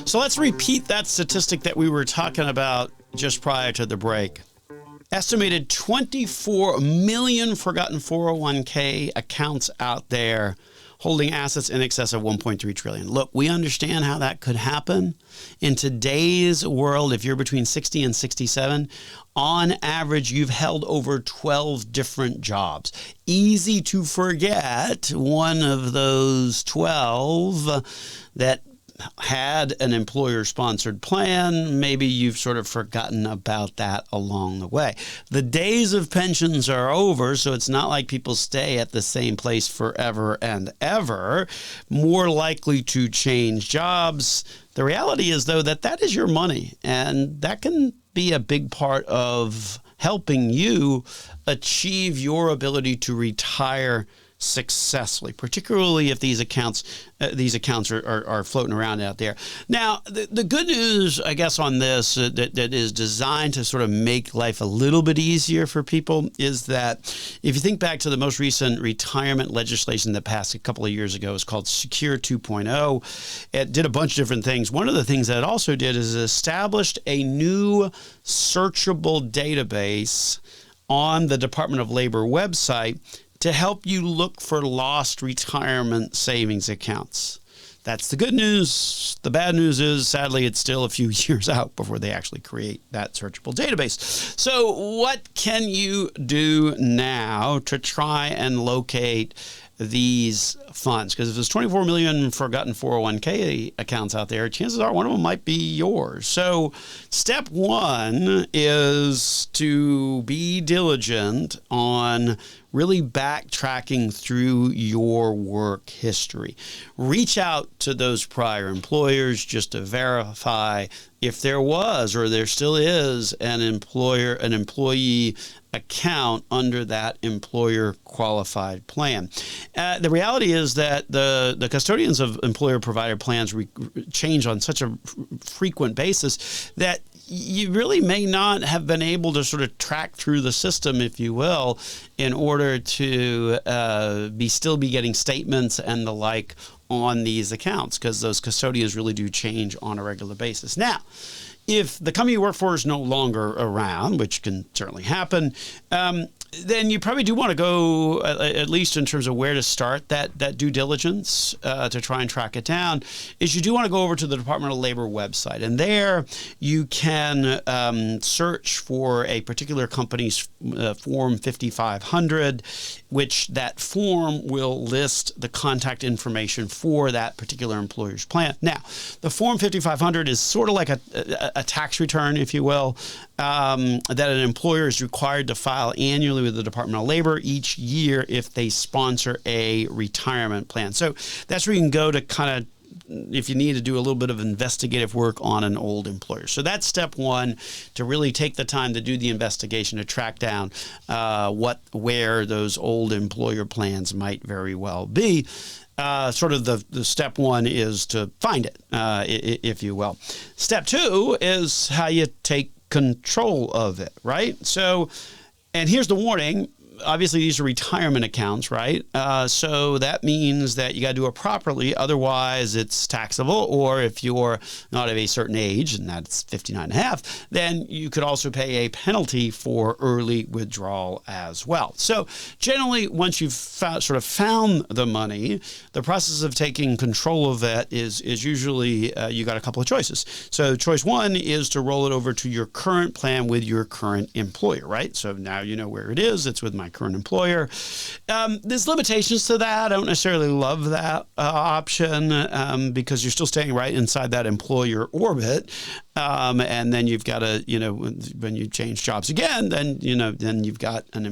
So let's repeat that statistic that we were talking about just prior to the break. Estimated 24 million forgotten 401k accounts out there holding assets in excess of 1.3 trillion. Look, we understand how that could happen. In today's world, if you're between 60 and 67, on average, you've held over 12 different jobs. Easy to forget one of those 12 that had an employer-sponsored plan. Maybe you've sort of forgotten about that along the way. The days of pensions are over, so it's not like people stay at the same place forever and ever. More likely to change jobs. The reality is, though, that is your money, and that can be a big part of helping you achieve your ability to retire successfully, particularly if these accounts are floating around out there. Now, the good news, I guess, on this that is designed to sort of make life a little bit easier for people is that if you think back to the most recent retirement legislation that passed a couple of years ago, it's called Secure 2.0. It did a bunch of different things. One of the things that it also did is established a new searchable database on the Department of Labor website to help you look for lost retirement savings accounts. That's the good news. The bad news is, sadly, it's still a few years out before they actually create that searchable database. So what can you do now to try and locate these funds? Because if there's 24 million forgotten 401k accounts out there, chances are one of them might be yours. So step one is to be diligent on really backtracking through your work history. Reach out to those prior employers just to verify if there was or there still is an employee account under that employer qualified plan. The reality is that the custodians of employer provider plans change on such a frequent basis that you really may not have been able to sort of track through the system, if you will, in order to still be getting statements and the like on these accounts, because those custodians really do change on a regular basis. Now, if the company you work for is no longer around, which can certainly happen, then you probably do want to go, at least in terms of where to start that due diligence to try and track it down, is you do want to go over to the Department of Labor website. And there you can search for a particular company's Form 5500, which that form will list the contact information for that particular employer's plan. Now, the Form 5500 is sort of like a tax return, if you will, that an employer is required to file annually with the Department of Labor each year if they sponsor a retirement plan. So that's where you can go to kind of, if you need to do a little bit of investigative work on an old employer. So that's step one, to really take the time to do the investigation to track down where those old employer plans might very well be. Sort of the step one is to find it, if you will. Step two is how you take control of it, right? So, and here's the warning. Obviously, these are retirement accounts, right? So that means that you got to do it properly. Otherwise, it's taxable. Or if you're not of a certain age, and that's 59 and a half, then you could also pay a penalty for early withdrawal as well. So generally, once you've found the money, the process of taking control of that is usually you got a couple of choices. So choice one is to roll it over to your current plan with your current employer, right? So now you know where it is. It's with my current employer. There's limitations to that. I don't necessarily love that option because you're still staying right inside that employer orbit. And then you've got to, when you change jobs again, then you've got an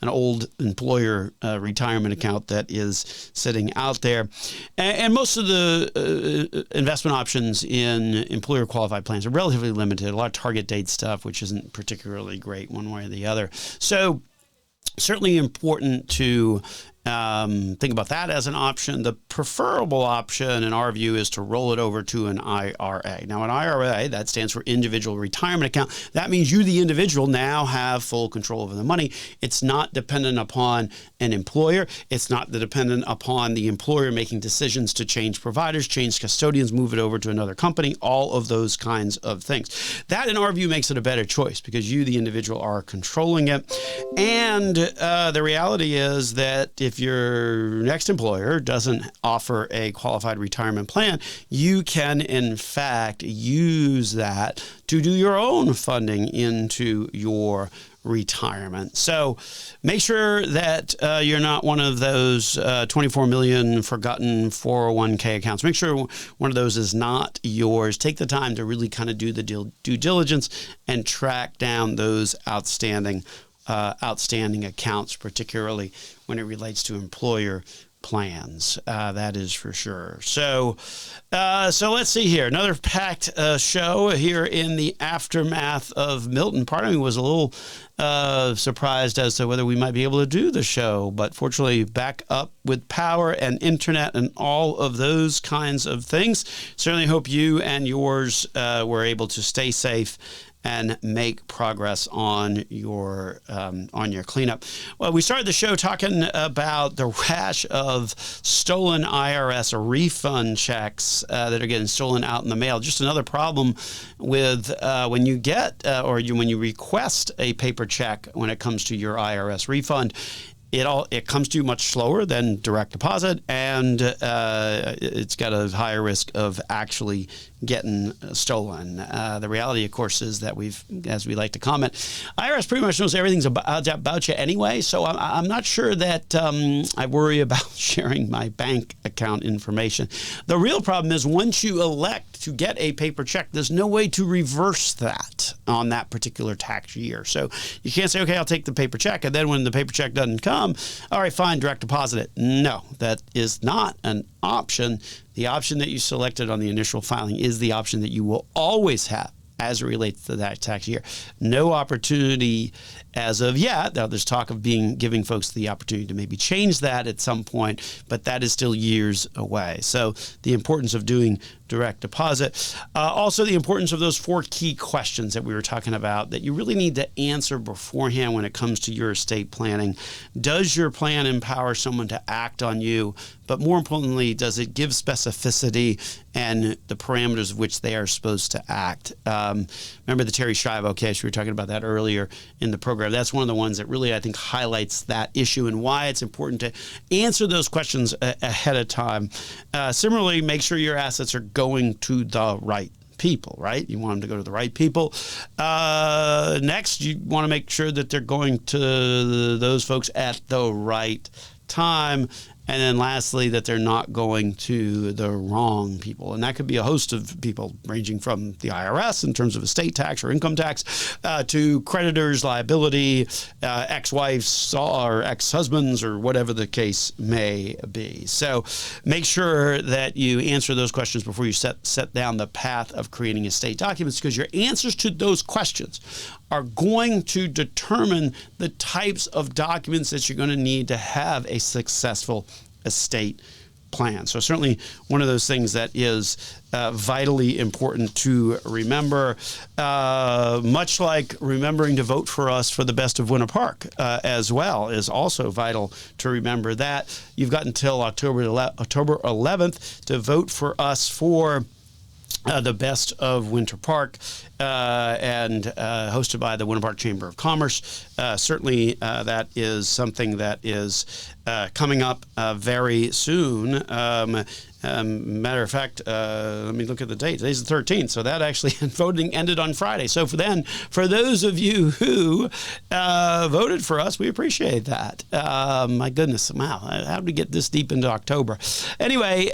old employer retirement account that is sitting out there. And most of the investment options in employer qualified plans are relatively limited. A lot of target date stuff, which isn't particularly great one way or the other. So certainly important to Think about that as an option. The preferable option, in our view, is to roll it over to an IRA. Now, an IRA, that stands for Individual Retirement Account. That means you, the individual, now have full control over the money. It's not dependent upon an employer. It's not dependent upon the employer making decisions to change providers, change custodians, move it over to another company, all of those kinds of things. That, in our view, makes it a better choice because you, the individual, are controlling it. And the reality is that if your next employer doesn't offer a qualified retirement plan, you can, in fact, use that to do your own funding into your retirement. So make sure that you're not one of those 24 million forgotten 401k accounts. Make sure one of those is not yours. Take the time to really kind of do the due diligence and track down those outstanding accounts, particularly when it relates to employer plans. That is for sure. So let's see here. Another packed show here in the aftermath of Milton. Part of me was a little surprised as to whether we might be able to do the show, but fortunately back up with power and internet and all of those kinds of things. Certainly hope you and yours were able to stay safe and make progress on your cleanup. Well, we started the show talking about the rash of stolen IRS refund checks that are getting stolen out in the mail. Just another problem with when you get when you request a paper check when it comes to your IRS refund. It comes to you much slower than direct deposit, and it's got a higher risk of actually getting stolen. The reality, of course, is that as we like to comment, IRS pretty much knows everything about you anyway, so I'm not sure that I worry about sharing my bank account information. The real problem is once you elect to get a paper check, there's no way to reverse that on that particular tax year. So you can't say, okay, I'll take the paper check, and then when the paper check doesn't come, all right, fine, direct deposit it. No, that is not an option. The option that you selected on the initial filing is the option that you will always have as it relates to that tax year. No opportunity as of yet. Now, there's talk of giving folks the opportunity to maybe change that at some point, but that is still years away. So the importance of doing direct deposit. Also, the importance of those 4 key questions that we were talking about that you really need to answer beforehand when it comes to your estate planning. Does your plan empower someone to act on you? But more importantly, does it give specificity and the parameters of which they are supposed to act? Remember the Terry Schiavo case? We were talking about that earlier in the program. That's one of the ones that really, I think, highlights that issue and why it's important to answer those questions ahead of time. Similarly, make sure your assets are going to the right people, right? You want them to go to the right people. Next, you want to make sure that they're going to those folks at the right time. And then lastly, that they're not going to the wrong people. And that could be a host of people ranging from the IRS in terms of estate tax or income tax to creditors, liability, ex-wives or ex-husbands or whatever the case may be. So make sure that you answer those questions before you set down the path of creating estate documents, because your answers to those questions are going to determine the types of documents that you're going to need to have a successful estate plan. So certainly one of those things that is vitally important to remember, much like remembering to vote for us for the best of Winter Park as well is also vital to remember that. You've got until October 11th to vote for us for the best of Winter Park and hosted by the Winter Park Chamber of Commerce. Certainly that is something that is coming up very soon. Matter of fact, let me look at the date. Today's the 13th, so that actually voting ended on Friday. So for those of you who voted for us, we appreciate that. My goodness, wow, how did we get this deep into October? Anyway,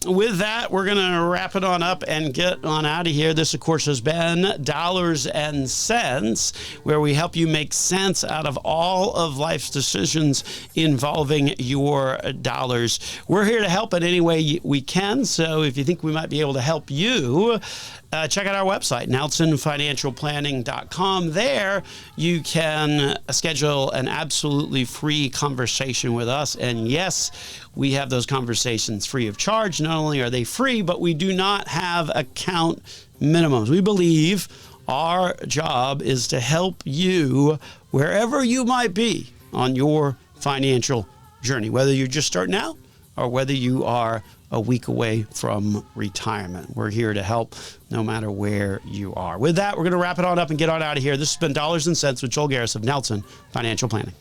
with that, we're going to wrap it on up and get on out of here. This, of course, has been Dollars and Cents, where we help you make sense out of all of life's decisions involved involving your dollars. We're here to help in any way we can. So if you think we might be able to help you, check out our website, nelsonfinancialplanning.com. There you can schedule an absolutely free conversation with us. And yes, we have those conversations free of charge. Not only are they free, but we do not have account minimums. We believe our job is to help you wherever you might be on your financial journey, whether you're just starting out or whether you are a week away from retirement. We're here to help no matter where you are. With that, we're going to wrap it on up and get on out of here. This has been Dollars and Cents with Joel Garris of Nelson Financial Planning.